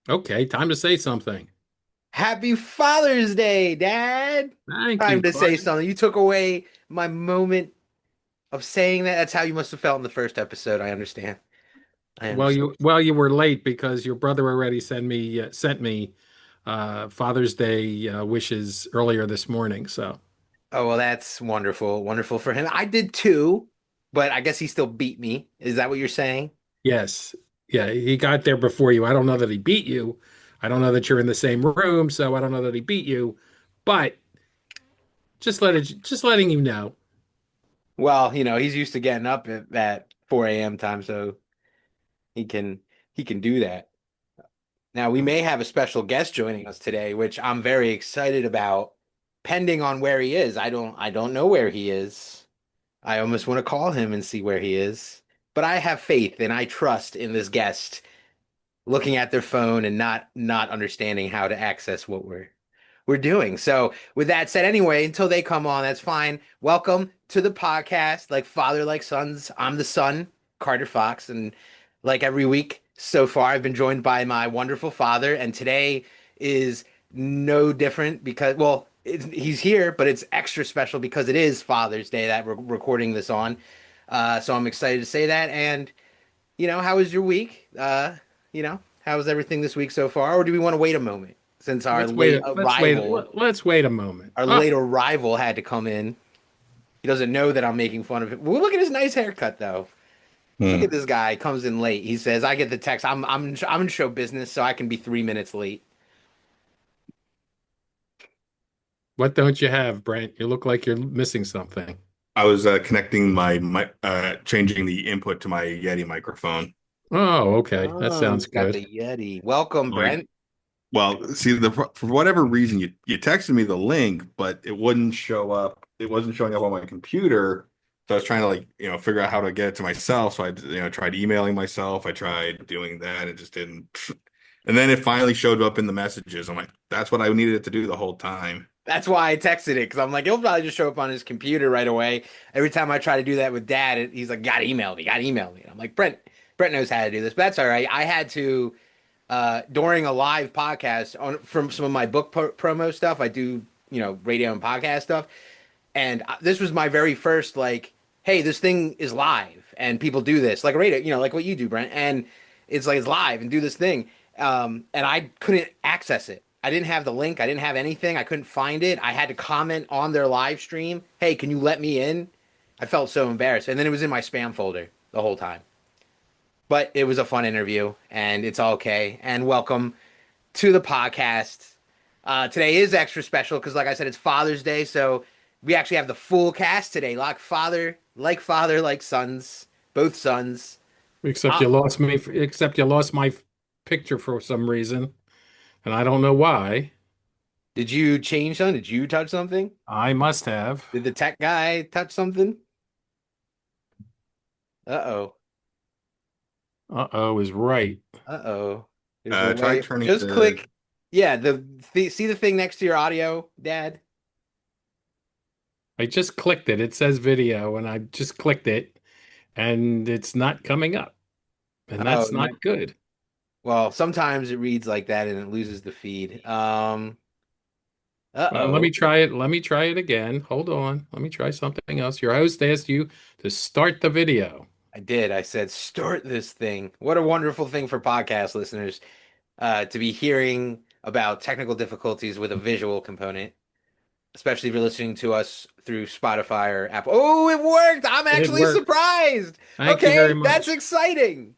Okay, time to say something. Happy Father's Day, Dad. Thank Time you, to say Clark. something. You took away my moment of saying that. That's how you must have felt in the first episode. I understand. I understand. Well, you were late because your brother already sent me Father's Day wishes earlier this morning. So Oh, well, that's wonderful. Wonderful for him. I did too, but I guess he still beat me. Is that what you're saying? yes, yeah, he got there before you. I don't know that he beat you. I don't know that you're in the same room, so I don't know that he beat you. But just letting you know. Well, he's used to getting up at that 4 a.m. time, so he can he can do that. Now, we may have a special guest joining us today, which I'm very excited about, pending on where he is. I don't know where he is. I almost want to call him and see where he is. But I have faith and I trust in this guest looking at their phone and not understanding how to access what we're doing. So, with that said, anyway, until they come on, that's fine. Welcome to the podcast, like father, like sons. I'm the son, Carter Fox, and like every week so far, I've been joined by my wonderful father, and today is no different because, well, he's here, but it's extra special because it is Father's Day that we're recording this on. So I'm excited to say that. And how was your week? How was everything this week so far? Or do we want to wait a moment since Let's wait a moment. our Oh, late arrival had to come in? He doesn't know that I'm making fun of him. Well, look at his nice haircut though. Look hmm. at this guy comes in late. He says, "I get the text. I'm in show business, so I can be 3 minutes late." What don't you have, Brent? You look like you're missing something. I was connecting changing the input to my Yeti microphone. Oh, okay. That Oh, sounds he's got good. the Yeti. Welcome, Like, Brent. well, see, for whatever reason, you texted me the link, but it wouldn't show up. It wasn't showing up on my computer. So I was trying to figure out how to get it to myself. So I tried emailing myself. I tried doing that. It just didn't. And then it finally showed up in the messages. I'm like, that's what I needed it to do the whole time. That's why I texted it because I'm like, it'll probably just show up on his computer right away. Every time I try to do that with Dad, he's like, "Gotta email me, gotta email me." And I'm like, Brent knows how to do this, but that's all right. I had to during a live podcast on from some of my book promo stuff. I do radio and podcast stuff, and this was my very first like, hey, this thing is live and people do this like a radio, like what you do, Brent, and it's like it's live and do this thing. And I couldn't access it. I didn't have the link. I didn't have anything. I couldn't find it. I had to comment on their live stream. Hey, can you let me in? I felt so embarrassed. And then it was in my spam folder the whole time. But it was a fun interview and it's all okay. And welcome to the podcast. Today is extra special because, like I said, it's Father's Day. So we actually have the full cast today. Father, like sons, both sons. Uh, Except you lost my picture for some reason, and I don't know why. did you change something? Did you touch something? I must have. Did the tech guy touch something? Uh-oh. Uh-oh is right. Uh-oh. There's a Try way. turning Just the. click. Yeah, see the thing next to your audio, Dad? I just clicked it. It says video, and I just clicked it, and it's not coming up. And Oh, that's it might. not good. Well, sometimes it reads like that and it loses the feed. Let me Uh-oh. try it. Let me try it again. Hold on. Let me try something else. Your host asked you to start the video. I did. I said, start this thing. What a wonderful thing for podcast listeners, to be hearing about technical difficulties with a visual component, especially if you're listening to us through Spotify or Apple. Oh, it worked! I'm It actually worked. surprised. Thank you very Okay, that's much. exciting.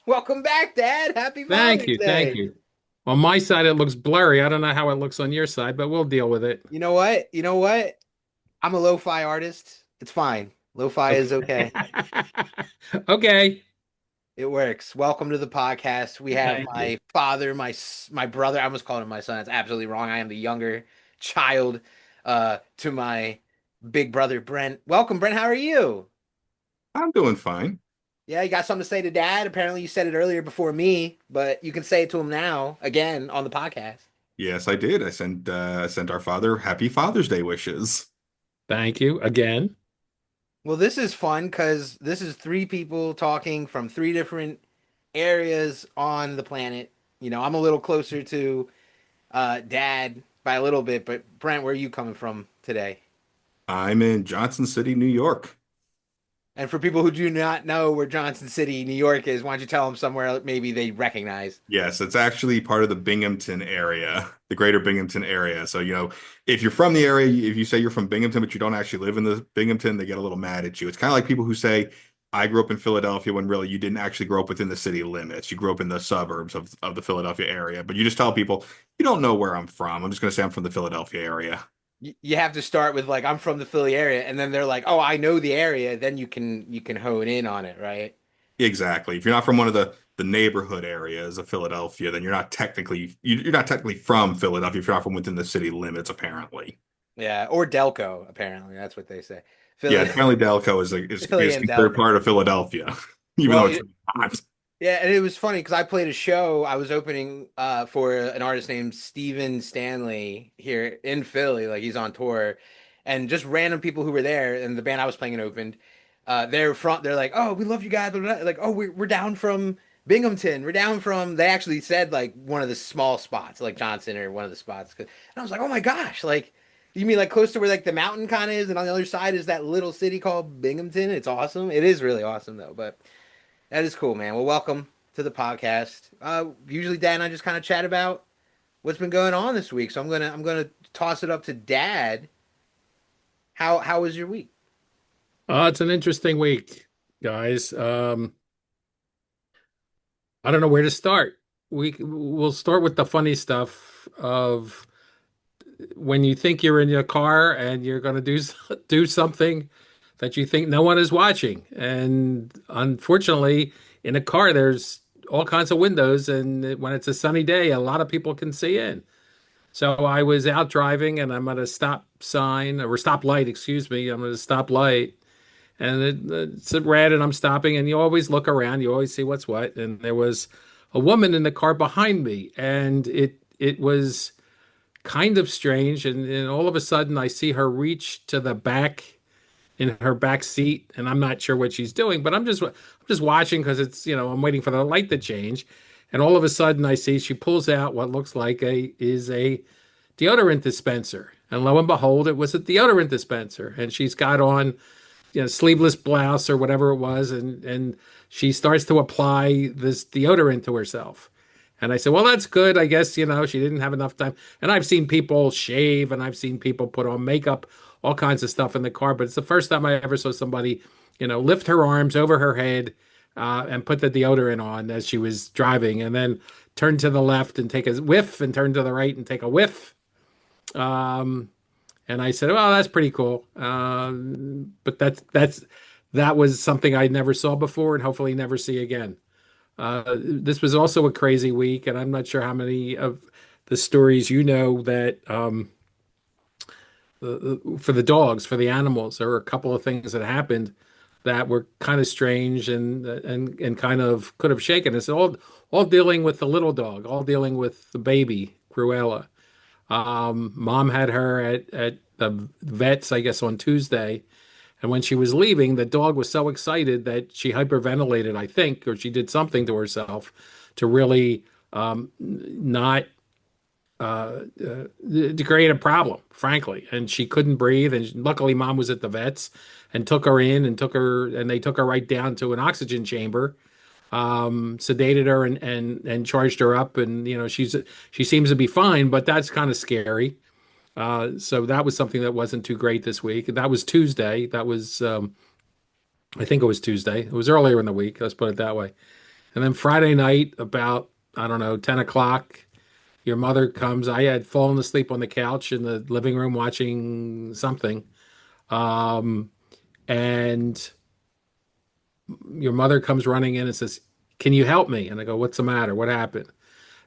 Welcome back, Dad. Happy Thank Father's you. Thank Day. you. On my side, it looks blurry. I don't know how it looks on your side, but we'll deal with it. You know what? You know what? I'm a lo-fi artist. It's fine. Lo-fi is Okay. okay. Okay. It works. Welcome to the podcast. We have Thank you. my father, my brother. I almost called him my son. That's absolutely wrong. I am the younger child to my big brother Brent. Welcome, Brent. How are you? I'm doing fine. Yeah, you got something to say to Dad? Apparently, you said it earlier before me, but you can say it to him now again on the podcast. Yes, I did. I sent our father happy Father's Day wishes. Thank you again. Well, this is fun because this is three people talking from three different areas on the planet. I'm a little closer to Dad by a little bit, but Brent, where are you coming from today? I'm in Johnson City, New York. And for people who do not know where Johnson City, New York is, why don't you tell them somewhere maybe they recognize? Yes, it's actually part of the Binghamton area, the greater Binghamton area. So, if you're from the area, if you say you're from Binghamton, but you don't actually live in the Binghamton, they get a little mad at you. It's kind of like people who say, I grew up in Philadelphia when really you didn't actually grow up within the city limits. You grew up in the suburbs of the Philadelphia area. But you just tell people, you don't know where I'm from. I'm just going to say I'm from the Philadelphia area. You have to start with like I'm from the Philly area, and then they're like, "Oh, I know the area." Then you can hone in on it, right? Exactly. If you're not from one of the neighborhood areas of Philadelphia, then you're not technically from Philadelphia if you're not from within the city limits, apparently. Yeah, or Delco, apparently that's what they say. Yeah, Philly, apparently Delco is Philly is and considered Delco. part of Philadelphia, even though Well, it's not. yeah, and it was funny because I played a show. I was opening for an artist named Steven Stanley here in Philly. Like he's on tour, and just random people who were there, and the band I was playing and opened. They're like, oh, we love you guys. Blah, blah, blah. Like, oh, we're down from Binghamton. We're down from. They actually said like one of the small spots, like Johnson or one of the spots. And I was like, oh my gosh, like. You mean like close to where like the mountain kind of is, and on the other side is that little city called Binghamton? It's awesome. It is really awesome though, but that is cool, man. Well, welcome to the podcast. Usually Dad and I just kind of chat about what's been going on this week. So I'm gonna toss it up to Dad. How was your week? It's an interesting week, guys. I don't know where to start. We'll start with the funny stuff of when you think you're in your car and you're going to do something that you think no one is watching. And unfortunately, in a car, there's all kinds of windows, and when it's a sunny day, a lot of people can see in. So I was out driving, and I'm at a stop sign or stop light, excuse me. I'm at a stop light, and it's red, and I'm stopping, and you always look around, you always see what's what. And there was a woman in the car behind me, and it was kind of strange. And all of a sudden, I see her reach to the back in her back seat, and I'm not sure what she's doing, but I'm just watching because it's I'm waiting for the light to change, and all of a sudden I see she pulls out what looks like a deodorant dispenser, and lo and behold, it was a deodorant dispenser, and she's got on sleeveless blouse or whatever it was, and she starts to apply this deodorant to herself. And I said, well, that's good. I guess, she didn't have enough time. And I've seen people shave and I've seen people put on makeup, all kinds of stuff in the car. But it's the first time I ever saw somebody, lift her arms over her head and put the deodorant on as she was driving and then turn to the left and take a whiff and turn to the right and take a whiff. Um, and I said, well, that's pretty cool. But that was something I never saw before and hopefully never see again. This was also a crazy week, and I'm not sure how many of the stories that for the dogs, for the animals, there were a couple of things that happened that were kind of strange and kind of could have shaken us. All dealing with the little dog, all dealing with the baby Cruella. Mom had her at the vet's, I guess, on Tuesday. And when she was leaving, the dog was so excited that she hyperventilated, I think, or she did something to herself to really not to create a problem, frankly. And she couldn't breathe. And luckily, Mom was at the vet's and took her in and they took her right down to an oxygen chamber, sedated her and charged her up. And she seems to be fine, but that's kind of scary. So that was something that wasn't too great this week. That was Tuesday. That was, I think it was Tuesday. It was earlier in the week. Let's put it that way. And then Friday night, about, I don't know, 10 o'clock, your mother comes. I had fallen asleep on the couch in the living room watching something. Um, and your mother comes running in and says, can you help me? And I go, what's the matter? What happened?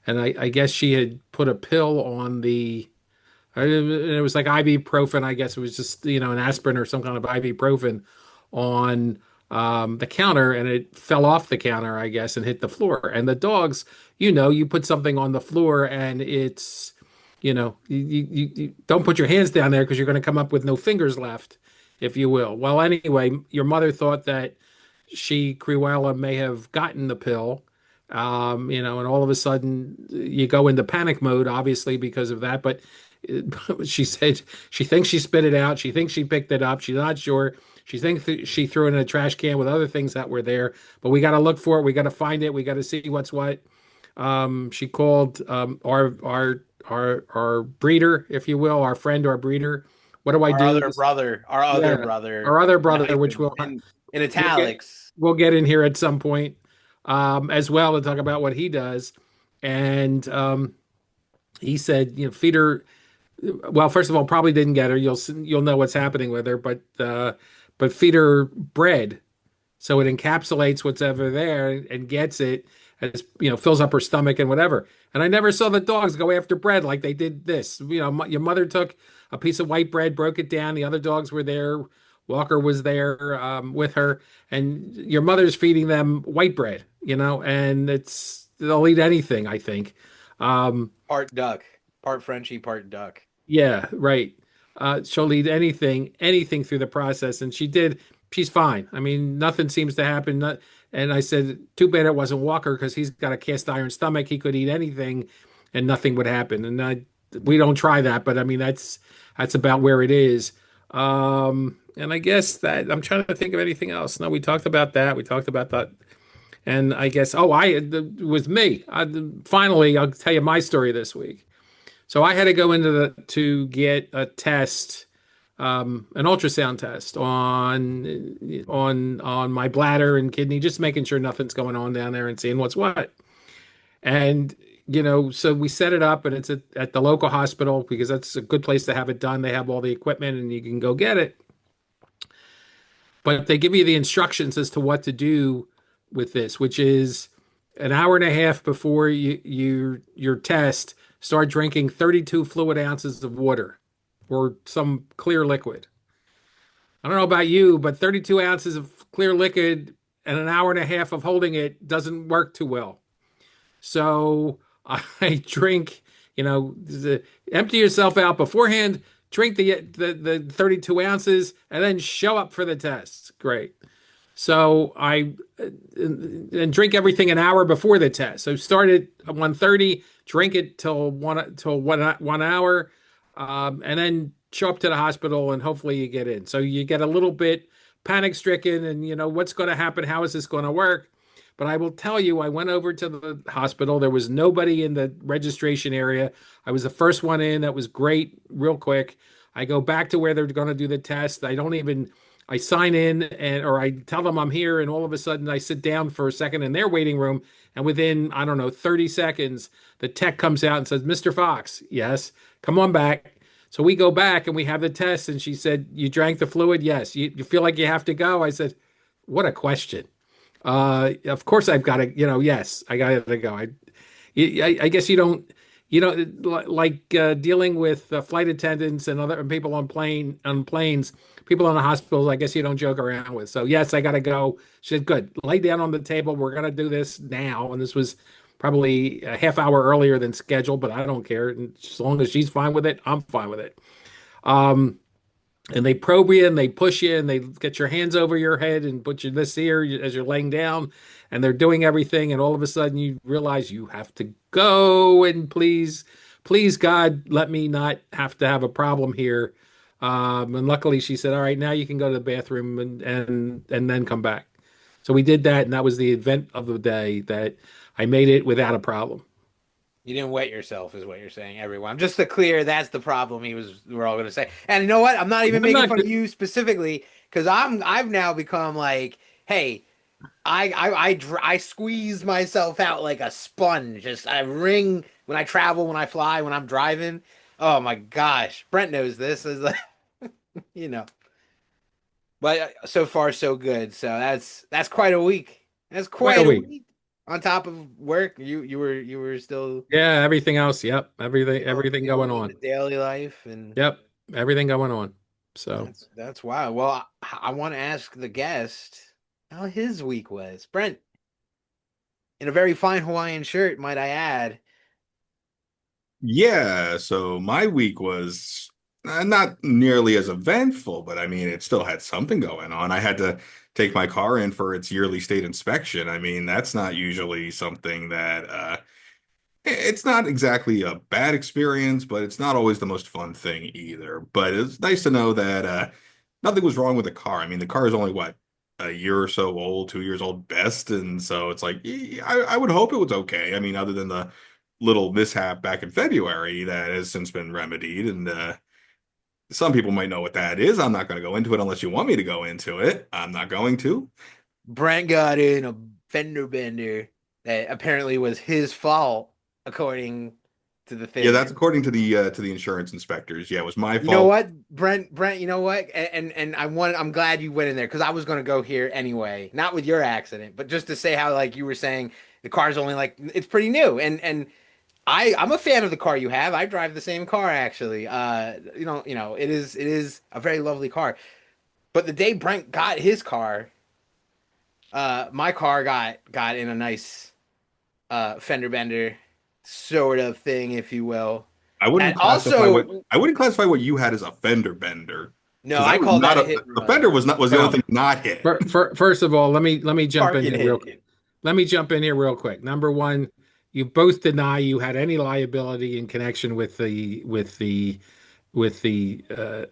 And I guess she had put a pill on it was like ibuprofen. I guess it was just, an aspirin or some kind of ibuprofen on the counter, and it fell off the counter, I guess, and hit the floor. And the dogs, you put something on the floor and it's, you don't put your hands down there because you're going to come up with no fingers left, if you will. Well, anyway, your mother thought that Cruella, may have gotten the pill And all of a sudden you go into panic mode, obviously because of that. But she said she thinks she spit it out. She thinks she picked it up. She's not sure. She thinks she threw it in a trash can with other things that were there. But we got to look for it. We got to find it. We got to see what's what. She called our breeder, if you will, our friend, our breeder. What do I do? Our other Yeah, our brother, other in brother, which hyphen, we'll in we'll get italics. we'll get in here at some point, as well to talk about what he does. And he said, feed her. Well, first of all, probably didn't get her. You'll know what's happening with her, but feed her bread so it encapsulates what's ever there and gets it as fills up her stomach and whatever. And I never saw the dogs go after bread like they did this. Your mother took a piece of white bread, broke it down. The other dogs were there. Walker was there with her, and your mother's feeding them white bread. And they'll eat anything, I think. Um, Part duck, part Frenchie, part duck. yeah, right. She'll eat anything through the process, and she did. She's fine. I mean, nothing seems to happen. And I said, too bad it wasn't Walker because he's got a cast iron stomach. He could eat anything, and nothing would happen. We don't try that, but I mean, that's about where it is. And I guess that I'm trying to think of anything else. No, we talked about that. We talked about that, and I guess with me. Finally, I'll tell you my story this week. So I had to go to get a test, an ultrasound test on my bladder and kidney, just making sure nothing's going on down there and seeing what's what. And so we set it up, and it's at the local hospital because that's a good place to have it done. They have all the equipment, and you can go get it. But they give you the instructions as to what to do with this, which is an hour and a half before your test, start drinking 32 fluid ounces of water or some clear liquid. I don't know about you, but 32 ounces of clear liquid and an hour and a half of holding it doesn't work too well. So I drink, empty yourself out beforehand, drink the 32 ounces, and then show up for the test. Great. So I and drink everything an hour before the test. So start at 1:30, drink it till 1 hour, and then show up to the hospital and hopefully you get in. So you get a little bit panic stricken and what's going to happen? How is this going to work? But I will tell you, I went over to the hospital. There was nobody in the registration area. I was the first one in. That was great, real quick. I go back to where they're going to do the test. I sign in or I tell them I'm here, and all of a sudden I sit down for a second in their waiting room, and within, I don't know, 30 seconds, the tech comes out and says, "Mr. Fox, yes, come on back." So we go back and we have the test, and she said, "You drank the fluid? Yes. You feel like you have to go?" I said, "What a question." Of course I've got to, yes, I got to go. I guess like dealing with flight attendants and other people on planes, people in the hospitals. I guess you don't joke around with. So yes, I got to go. She said, "Good, lay down on the table. We're gonna do this now." And this was probably a half hour earlier than scheduled, but I don't care. And as long as she's fine with it, I'm fine with it. Um, and they probe you and they push you and they get your hands over your head and put you this here as you're laying down, and they're doing everything, and all of a sudden you realize you have to go, and please God, let me not have to have a problem here. And luckily she said, "All right, now you can go to the bathroom and then come back." So we did that, and that was the event of the day, that I made it without a problem. You didn't wet yourself, is what you're saying, everyone. Just to clear, that's the problem. We're all gonna say. And you know what? I'm not even I'm making not fun of you specifically because I've now become like, hey, I squeeze myself out like a sponge. Just I wring when I travel, when I fly, when I'm driving. Oh my gosh, Brent knows this. Is like, you know. But so far so good. So that's quite a week. That's quite a quite a week. week. On top of work, you were still Yeah, everything else. Yep. Everything still going living the on. daily life, and Yep. Everything going on. So, that's wild. Well, I want to ask the guest how his week was. Brent, in a very fine Hawaiian shirt, might I add. Yeah, so my week was not nearly as eventful, but I mean, it still had something going on. I had to take my car in for its yearly state inspection. I mean, that's not usually something that it's not exactly a bad experience, but it's not always the most fun thing either. But it's nice to know that nothing was wrong with the car. I mean, the car is only what, a year or so old, 2 years old best, and so it's like I would hope it was okay. I mean, other than the little mishap back in February that has since been remedied, and some people might know what that is. I'm not going to go into it unless you want me to go into it. I'm not going to. Brent got in a fender bender that apparently was his fault, according to the Yeah, thing. that's according to the insurance inspectors. Yeah, it was my You know fault. what, Brent, you know what? And I'm glad you went in there because I was gonna go here anyway, not with your accident, but just to say how like you were saying the car's only like it's pretty new. And I'm a fan of the car you have. I drive the same car actually. It is a very lovely car. But the day Brent got his car, my car got in a nice fender bender sort of thing, if you will. That also, I wouldn't classify what you had as a fender bender no, because I that was call not that a a hit and the run. fender was the only Well, thing not hit. first of all, let me jump in Parking here real. hit. Let me jump in here real quick. Number one, you both deny you had any liability in connection with the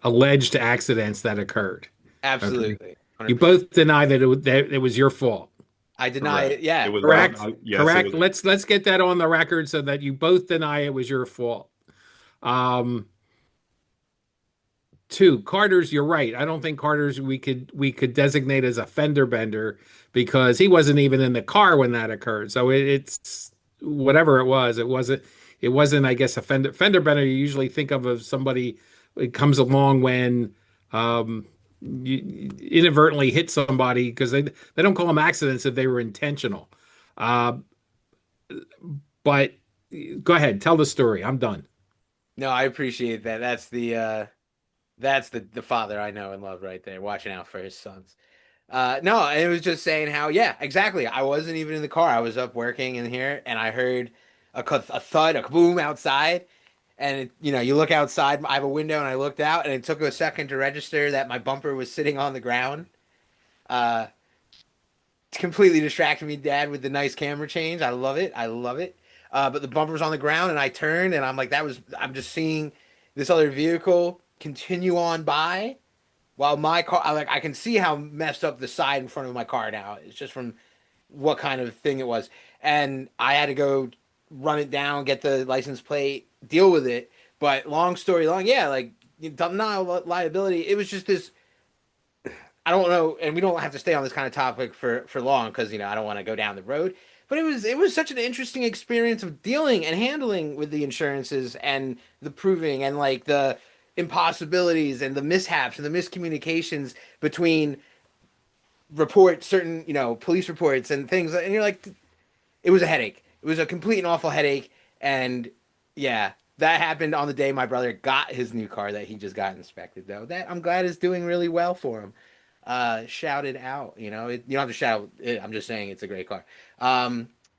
alleged accidents that occurred. Okay, Absolutely, you 100%. both deny that it was your fault. I deny Correct. it. It Yeah, was right. Correct? not. Yes, it Correct. was. Let's get that on the record so that you both deny it was your fault. Um, Two, Carter's, you're right. I don't think Carter's we could designate as a fender bender because he wasn't even in the car when that occurred. So it's whatever it was. It wasn't, I guess, a fender bender. You usually think of as somebody it comes along when you inadvertently hit somebody because they don't call them accidents if they were intentional. Uh, but go ahead, tell the story. I'm done. No, I appreciate that. That's the father I know and love right there, watching out for his sons. No, it was just saying how, yeah, exactly. I wasn't even in the car. I was up working in here, and I heard a thud, a kaboom outside. And you look outside. I have a window, and I looked out, and it took a second to register that my bumper was sitting on the ground. Uh, Completely distracted me, Dad, with the nice camera change. I love it. I love it. But the bumper was on the ground, and I turned, and I'm like, I'm just seeing this other vehicle continue on by while my car, I can see how messed up the side in front of my car now. It's just from what kind of thing it was. And I had to go run it down, get the license plate, deal with it. But long story long, yeah, like, not liability. It was just this, I don't know, and we don't have to stay on this kind of topic for long because I don't want to go down the road. But it was such an interesting experience of dealing and handling with the insurances and the proving and like the impossibilities and the mishaps and the miscommunications between certain police reports and things, and you're like, it was a headache. It was a complete and awful headache. And yeah, that happened on the day my brother got his new car that he just got inspected, though. That I'm glad is doing really well for him. Shout it out. You don't have to shout it. I'm just saying it's a great car.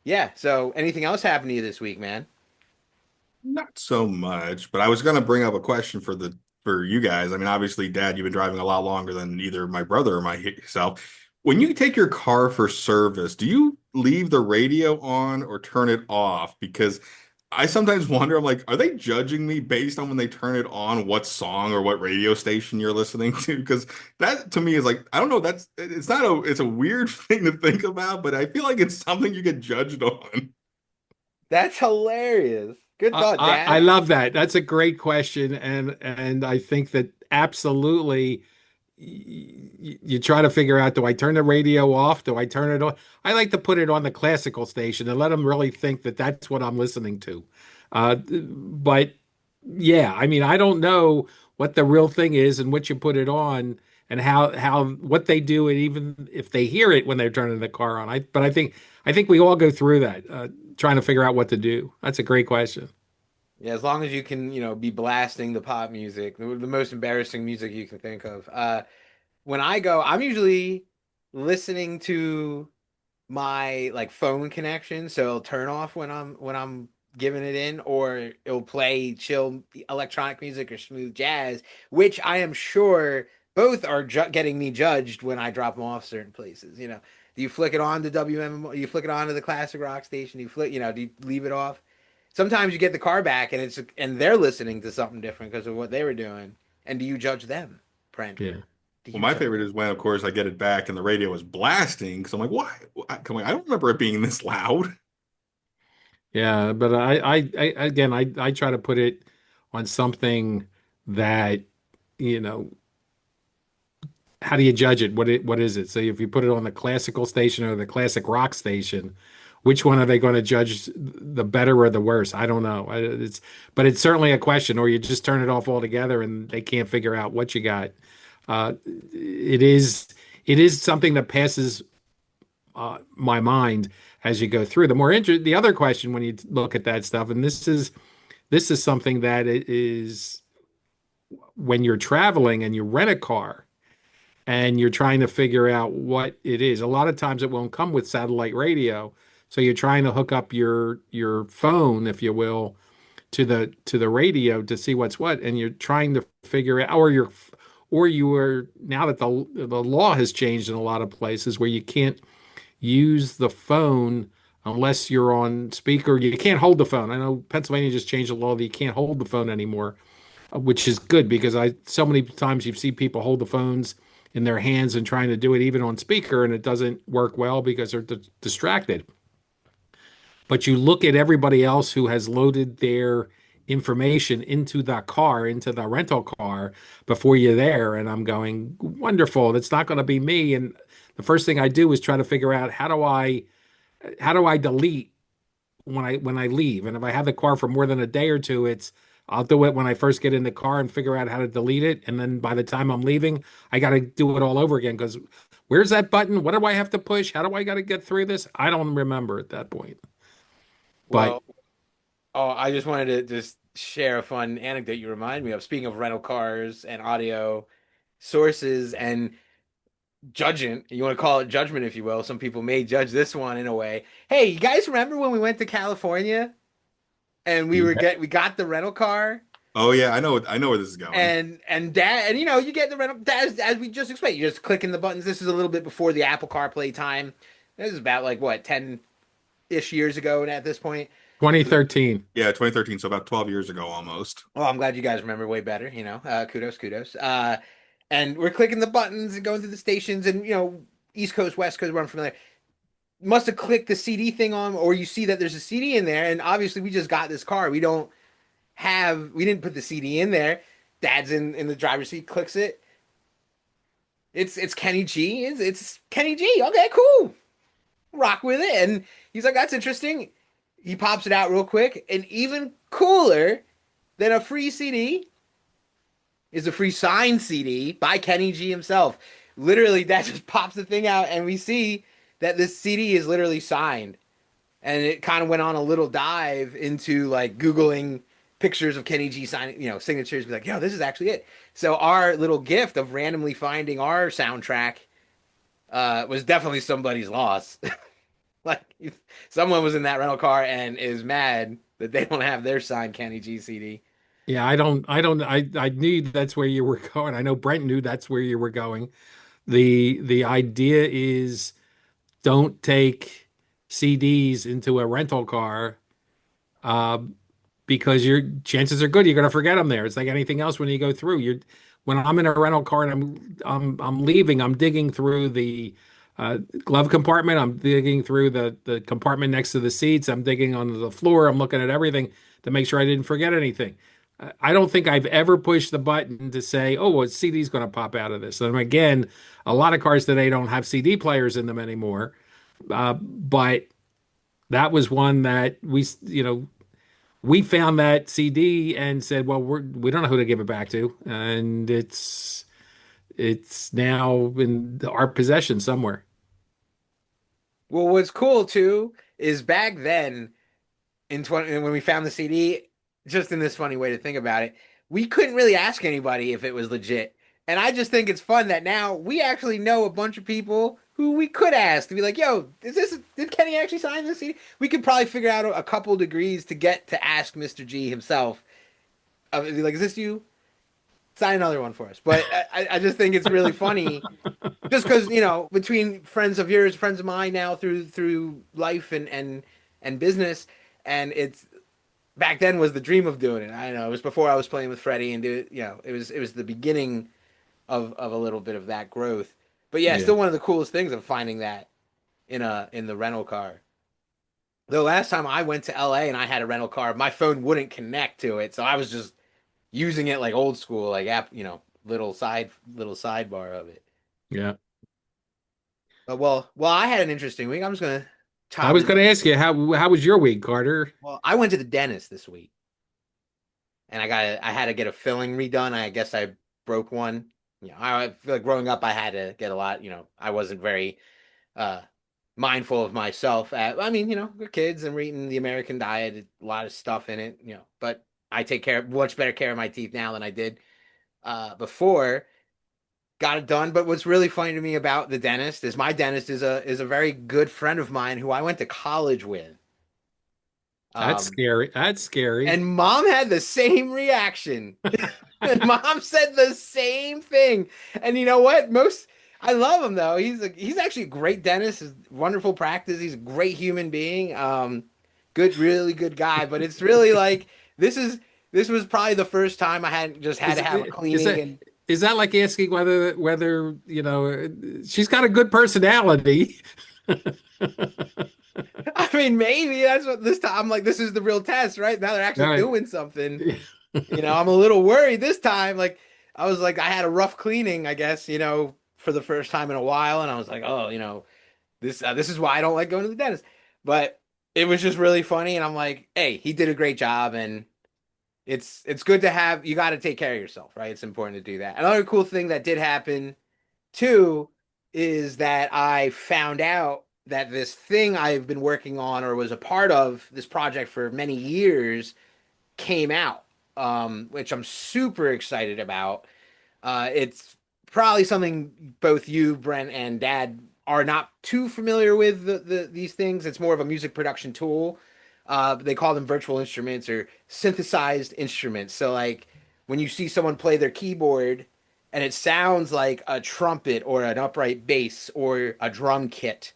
Yeah. So anything else happened to you this week, man? Not so much, but I was going to bring up a question for you guys. I mean, obviously, Dad, you've been driving a lot longer than either my brother or myself. When you take your car for service, do you leave the radio on or turn it off? Because I sometimes wonder, I'm like, are they judging me based on when they turn it on, what song or what radio station you're listening to? Because that to me is like, I don't know, it's a weird thing to think about, but I feel like it's something you get judged on. That's hilarious. Good I, thought, I Dad. love that. That's a great question, and I think that absolutely you try to figure out, do I turn the radio off? Do I turn it on? I like to put it on the classical station and let them really think that that's what I'm listening to. But yeah, I mean, I don't know what the real thing is and what you put it on and how what they do, and even if they hear it when they're turning the car on. But I think we all go through that, trying to figure out what to do. That's a great question. Yeah, as long as you can, be blasting the pop music, the most embarrassing music you can think of. When I go, I'm usually listening to my like phone connection, so it'll turn off when I'm giving it in, or it'll play chill electronic music or smooth jazz, which I am sure both are getting me judged when I drop them off certain places. Do you flick it on to WM? Do you flick it on to the classic rock station? Do you flick? Do you leave it off? Sometimes you get the car back and they're listening to something different because of what they were doing. And do you judge them, Brent? Yeah. Do Well, you my judge? favorite is when, of course, I get it back and the radio is blasting because I'm like, why? I don't remember it being this loud. Yeah, but again, I try to put it on something that, you know, how do you judge it? What is it? So if you put it on the classical station or the classic rock station, which one are they going to judge the better or the worse? I don't know. But it's certainly a question, or you just turn it off altogether and they can't figure out what you got. It is it is something that passes my mind as you go through. The other question when you look at that stuff, and this is something that it is when you're traveling and you rent a car and you're trying to figure out what it is. A lot of times it won't come with satellite radio, so you're trying to hook up your phone, if you will, to the radio to see what's what, and you're trying to figure out, or you are now that the law has changed in a lot of places where you can't use the phone unless you're on speaker. You can't hold the phone. I know Pennsylvania just changed the law that you can't hold the phone anymore, which is good because I so many times you see people hold the phones in their hands and trying to do it even on speaker, and it doesn't work well because they're distracted. But you look at everybody else who has loaded their information into the car, into the rental car before you're there, and I'm going, wonderful. That's not going to be me. And the first thing I do is try to figure out how do I delete when I leave. And if I have the car for more than a day or two, I'll do it when I first get in the car and figure out how to delete it. And then by the time I'm leaving, I got to do it all over again because where's that button? What do I have to push? How do I got to get through this? I don't remember at that point. But Well, oh, I just wanted to just share a fun anecdote you remind me of. Speaking of rental cars and audio sources and judgment, you want to call it judgment, if you will. Some people may judge this one in a way. Hey, you guys remember when we went to California and yeah, we got the rental car Oh yeah, I know where this is going. and dad and you get the rental as we just explained, you're just clicking the buttons. This is a little bit before the Apple CarPlay time. This is about like what 10-ish years ago and at this point. 2013. Yeah, 2013, so about 12 years ago almost. Well, I'm glad you guys remember way better. Kudos, kudos. And we're clicking the buttons and going through the stations, and East Coast, West Coast, where I'm familiar. Must have clicked the CD thing on, or you see that there's a CD in there, and obviously we just got this car. We didn't put the CD in there. Dad's in the driver's seat, clicks it. It's Kenny G. It's Kenny G. Okay, cool. Rock with it. And he's like, that's interesting. He pops it out real quick, and even cooler than a free CD is a free signed CD by Kenny G himself. Literally, that just pops the thing out, and we see that this CD is literally signed. And it kind of went on a little dive into like Googling pictures of Kenny G signing, signatures. Be like, yo, this is actually it. So our little gift of randomly finding our soundtrack was definitely somebody's loss. Like someone was in that rental car and is mad that they don't have their signed Kenny G CD. Yeah, I knew that's where you were going. I know Brent knew that's where you were going. The idea is don't take CDs into a rental car, uh, because your chances are good you're going to forget them there. It's like anything else when you go through. When I'm in a rental car and I'm leaving, I'm digging through the glove compartment. I'm digging through the compartment next to the seats. I'm digging onto the floor. I'm looking at everything to make sure I didn't forget anything. I don't think I've ever pushed the button to say, "Oh, well, CD is going to pop out of this." And again, a lot of cars today don't have CD players in them anymore. But that was one that we found that CD and said, "Well, we don't know who to give it back to," and it's now in our possession somewhere. Well, what's cool too is back then in 20 when we found the CD, just in this funny way to think about it, we couldn't really ask anybody if it was legit. And I just think it's fun that now we actually know a bunch of people who we could ask to be like, "Yo, did Kenny actually sign this CD?" We could probably figure out a couple degrees to get to ask Mr. G himself. Be like, "Is this you?" sign another one for us. But I just think it's really funny, just because between friends of yours, friends of mine now through life and business, and it's back then was the dream of doing it. I know it was before I was playing with Freddie and it was the beginning of a little bit of that growth. But yeah, Yeah. still one of the coolest things of finding that in the rental car. The last time I went to LA and I had a rental car, my phone wouldn't connect to it, so I was just using it like old school, like app, little sidebar of it. Yeah. But well, I had an interesting week. I'm just gonna I top was it. going to ask you how was your week, Carter? Well, I went to the dentist this week, and I had to get a filling redone. I guess I broke one. I feel like growing up, I had to get a lot. I wasn't very uh mindful of myself. I mean, we're kids and we're eating the American diet, a lot of stuff in it. But I take much better care of my teeth now than I did before. Got it done. But what's really funny to me about the dentist is my dentist is a very good friend of mine who I went to college with. That's Um, scary. That's scary. and mom had the same reaction. And mom said the same thing. And you know what? I love him though. He's actually a great dentist. He's wonderful practice. He's a great human being. Good, really good guy. But it's really like this is this was probably the first time I hadn't just had Is to have a is cleaning that and is that like asking whether she's got a good personality? I mean maybe that's what this time I'm like this is the real test, right? Now they're actually Right. doing something. I'm a little worried this time. Like I was like I had a rough cleaning, I guess, for the first time in a while, and I was like, oh, this is why I don't like going to the dentist. But it was just really funny, and I'm like, hey, he did a great job, and it's good to have. You got to take care of yourself, right? It's important to do that. Another cool thing that did happen too is that I found out that this thing I've been working on or was a part of this project for many years came out, which I'm super excited about. It's probably something both you, Brent, and Dad are not too familiar with these things. It's more of a music production tool. They call them virtual instruments or synthesized instruments. So, like, when you see someone play their keyboard and it sounds like a trumpet or an upright bass or a drum kit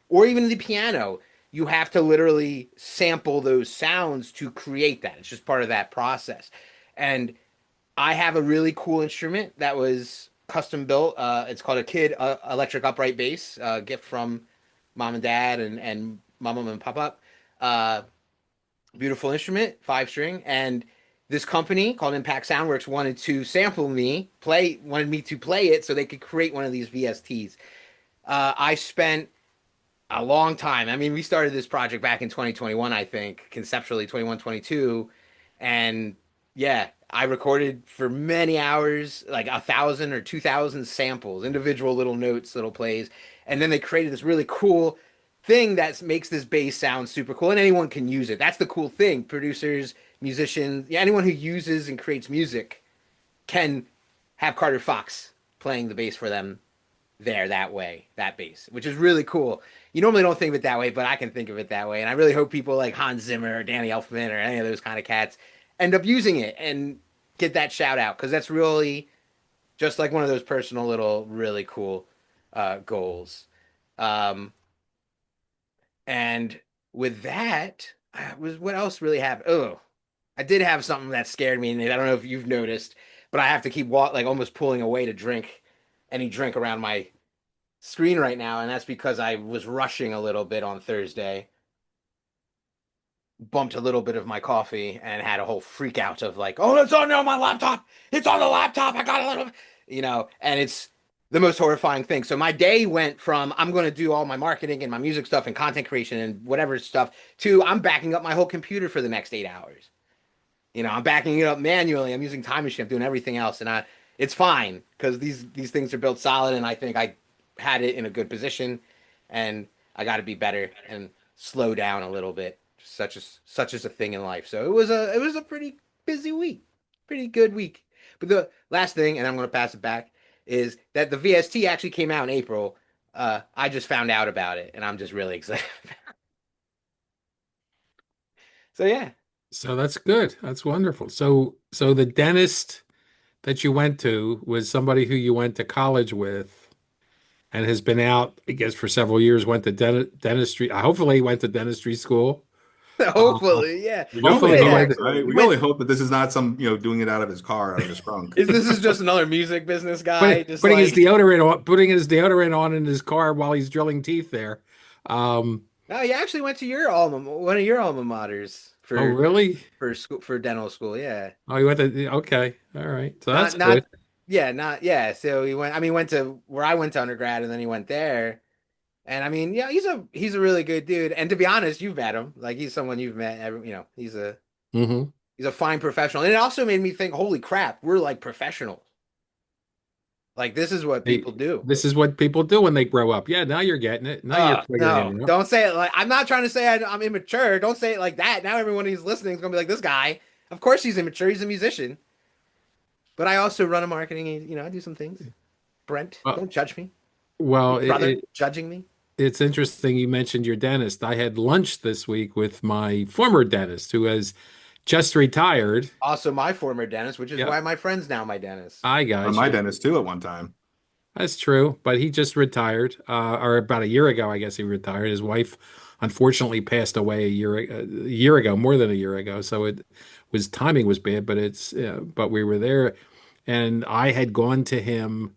or even the piano, you have to literally sample those sounds to create that. It's just part of that process. And I have a really cool instrument that was custom built. It's called a Kid Electric Upright Bass, gift from mom and dad and mom and papa. Uh, Beautiful instrument, 5 string, and this company called Impact Soundworks wanted me to play it so they could create one of these VSTs. I spent a long time. I mean, we started this project back in 2021, I think, conceptually 21, 22. And yeah, I recorded for many hours, like 1,000 or 2,000 samples, individual little notes, little plays. And then they created this really cool thing that makes this bass sound super cool. And anyone can use it. That's the cool thing. Producers, musicians, yeah, anyone who uses and creates music can have Carter Fox playing the bass for them there that way, that bass, which is really cool. You normally don't think of it that way, but I can think of it that way. And I really hope people like Hans Zimmer or Danny Elfman or any of those kind of cats end up using it and get that shout out because that's really just like one of those personal little really cool goals. Um, and with that, was what else really happened? Oh, I did have something that scared me, and I don't know if you've noticed, but I have to keep like almost pulling away to drink any drink around my screen right now, and that's because I was rushing a little bit on Thursday, bumped a little bit of my coffee, and had a whole freak out of like, oh, it's on there on my laptop. It's on the laptop. I got a little, and it's the most horrifying thing. So my day went from I'm going to do all my marketing and my music stuff and content creation and whatever stuff to I'm backing up my whole computer for the next 8 hours. I'm backing it up manually. I'm using Time Machine. I'm doing everything else, and it's fine because these things are built solid, and I think I had it in a good position, and I got to be better and slow down a little bit. Such as a thing in life. So it was a pretty busy week, pretty good week. But the last thing, and I'm going to pass it back, is that the VST actually came out in April. I just found out about it, and I'm just really excited. So yeah. So that's good. That's wonderful. So the dentist that you went to was somebody who you went to college with and has been out, I guess, for several years, went to dentistry. Hopefully, he went to dentistry school. Uh, Hopefully, yeah, We can he only hopefully, he may hope, went. actually. right? He We can only went. hope that this is not some, doing it out of his car, out of his trunk. Is this is just another music business guy? Just like Putting his deodorant on in his car while he's drilling teeth there. Um, no, he actually went to one of your alma maters oh, really? for school for dental school. Yeah, Oh, he went to, okay. All right. So that's not good. yeah, not yeah. So he went. I mean, went to where I went to undergrad, and then he went there. And I mean, yeah, he's a really good dude. And to be honest, you've met him. Like he's someone you've met. Hmm. He's a fine professional. And it also made me think, holy crap, we're like professionals. Like this is what Hey, people do. this is what people do when they grow up. Yeah, now you're getting it. Now you're figuring No, it out. don't say it like I'm not trying to say I'm immature. Don't say it like that. Now everyone who's listening is gonna be like, this guy. Of course he's immature. He's a musician. But I also run a marketing. I do some things. Brent, Well, don't judge me. well, Big brother judging me. it's interesting you mentioned your dentist. I had lunch this week with my former dentist who has just retired. Also, my former dentist, which is Yeah, why my friend's now my dentist. I On got my you. dentist too at one time. That's true, but he just retired, or about a year ago, I guess he retired. His wife unfortunately passed away a year ago, more than a year ago. So it was timing was bad, but but we were there, and I had gone to him.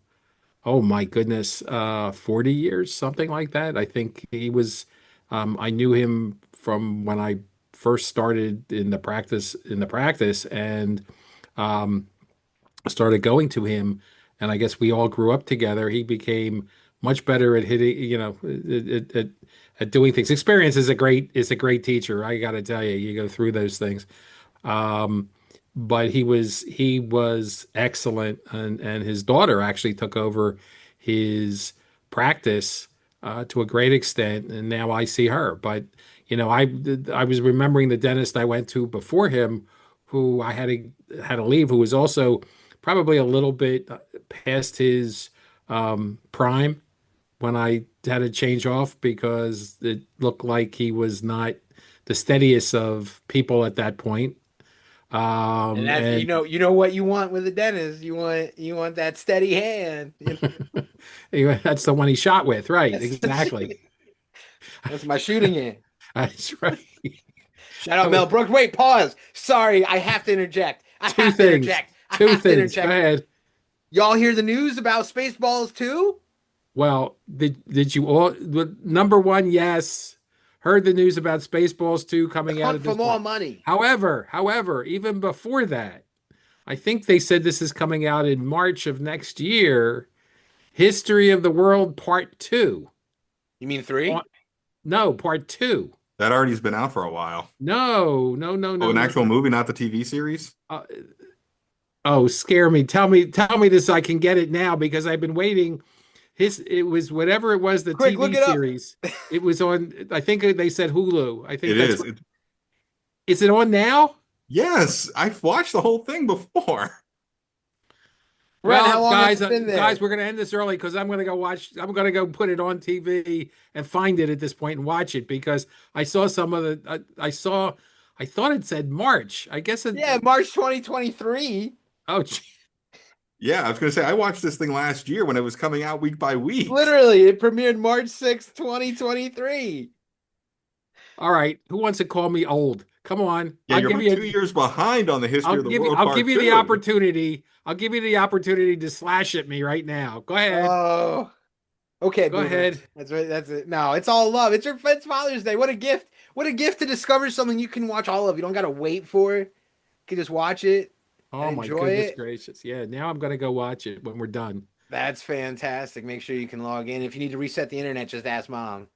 Oh my goodness, 40 years, something like that. I think I knew him from when I first started in the practice, and um, started going to him, and I guess we all grew up together. He became much better at hitting, at doing things. Experience is a great teacher. I got to tell you, you go through those things. Um, but he was excellent, and his daughter actually took over his practice to a great extent, and now I see her. But I was remembering the dentist I went to before him, who I had to leave, who was also probably a little bit past his prime when I had to change off because it looked like he was not the steadiest of people at that point. And that's And you know what you want with a dentist. You want that steady hand. anyway, that's the one he shot with, right? That's Exactly. that's my shooting hand. That's right. Shout out Mel Brooks. Wait, pause. Sorry, I have to interject. I Two have to things. interject. I Two have to things. Go interject. ahead. Y'all hear the news about Spaceballs too? Well, did you all number one, yes. Heard the news about Spaceballs 2 The coming out hunt at for this more point. money. However, even before that, I think they said this is coming out in March of next year. History of the World Part 2. You mean On- three? No, Part 2. That already's been out for a while. No, no, no, Oh, no, an no. actual movie, not the TV series? Uh, oh, scare me. Tell me this. I can get it now because I've been waiting. It was whatever it was, the Quick, look TV it up. series. It was on, I think they said Hulu. I think It that's is. what, is it on now? Yes, I've watched the whole thing before. Brent, how Well, long has it been guys, there? we're gonna end this early because I'm gonna go put it on TV and find it at this point and watch it because I saw some of I thought it said March. I guess Yeah, March 2023. oh, Yeah, I was going to say, I watched this thing last year when it was coming out week by week. Literally, it premiered March 6th, 2023. all right. Who wants to call me old? Come on. Yeah, you're about 2 years behind on the history of the world I'll give part you the two. opportunity. I'll give you the opportunity to slash at me right now. Go ahead. Oh, okay, Go boomers. ahead. That's right. That's it. No, it's all love. It's Father's Day. What a gift. What a gift to discover something you can watch all of. You don't gotta wait for it. You can just watch it and Oh my enjoy goodness it. gracious. Yeah, now I'm gonna go watch it when we're done. That's fantastic. Make sure you can log in. If you need to reset the internet, just ask mom.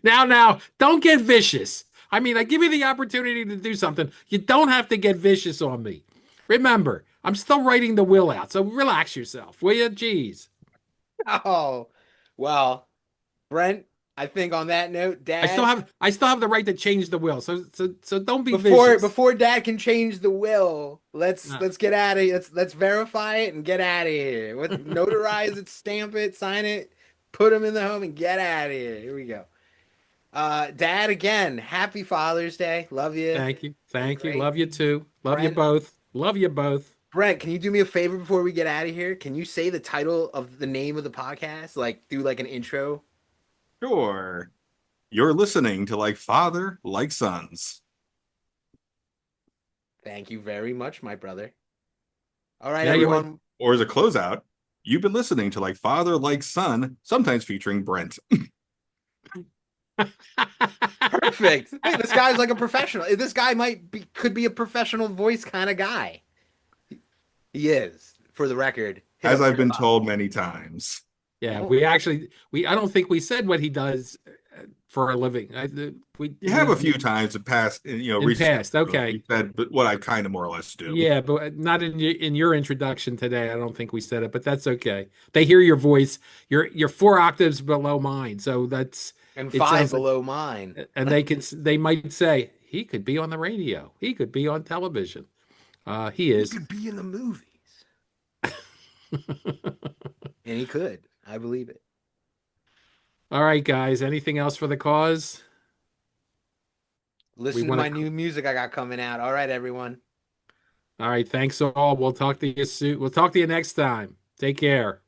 Now, don't get vicious. I mean, I give you the opportunity to do something. You don't have to get vicious on me. Remember, I'm still writing the will out, so relax yourself, will you? Jeez. Oh, well, Brent, I think on that note, Dad, I still have the right to change the will. So don't be before vicious. before Dad can change the will, Uh, let's get out of here. Let's verify it and get out of here. What notarize it, stamp it, sign it, put them in the home and get out of here. Here we go. Dad, again, happy Father's Day. Love you. Thank you. Been Thank you. great. Love you too. Love you Brent, both. Love you both. Brent, can you do me a favor before we get out of here? Can you say the title of the name of the podcast? Like, do like an intro? Sure. You're listening to Like Father, Like Sons. Thank you very much, my brother. All right, Yeah, you're right. everyone. Or as a closeout, you've been listening to Like Father, Like Son, sometimes featuring Brent. Perfect. Hey, this guy's like a professional. This guy could be a professional voice kind of guy. He is, for the record. As I've Hit him been up. told many times. Yeah, Well, we I don't think we said what he does for a living. You have a few times in past, in recent past. episodes, Okay. we said but what I kind of more or less do. Yeah, but not in your introduction today. I don't think we said it, but that's okay. They hear your voice. You're 4 octaves below mine, so that's and it five sounds like, below mine. and they might say he could be on the radio. He could be on television. He He is. could be in the movies. And he could. I believe it. All right, guys. Anything else for the cause? We Listen to want my to. new music I got coming out. All right, everyone. All right. Thanks all. We'll talk to you soon. We'll talk to you next time. Take care.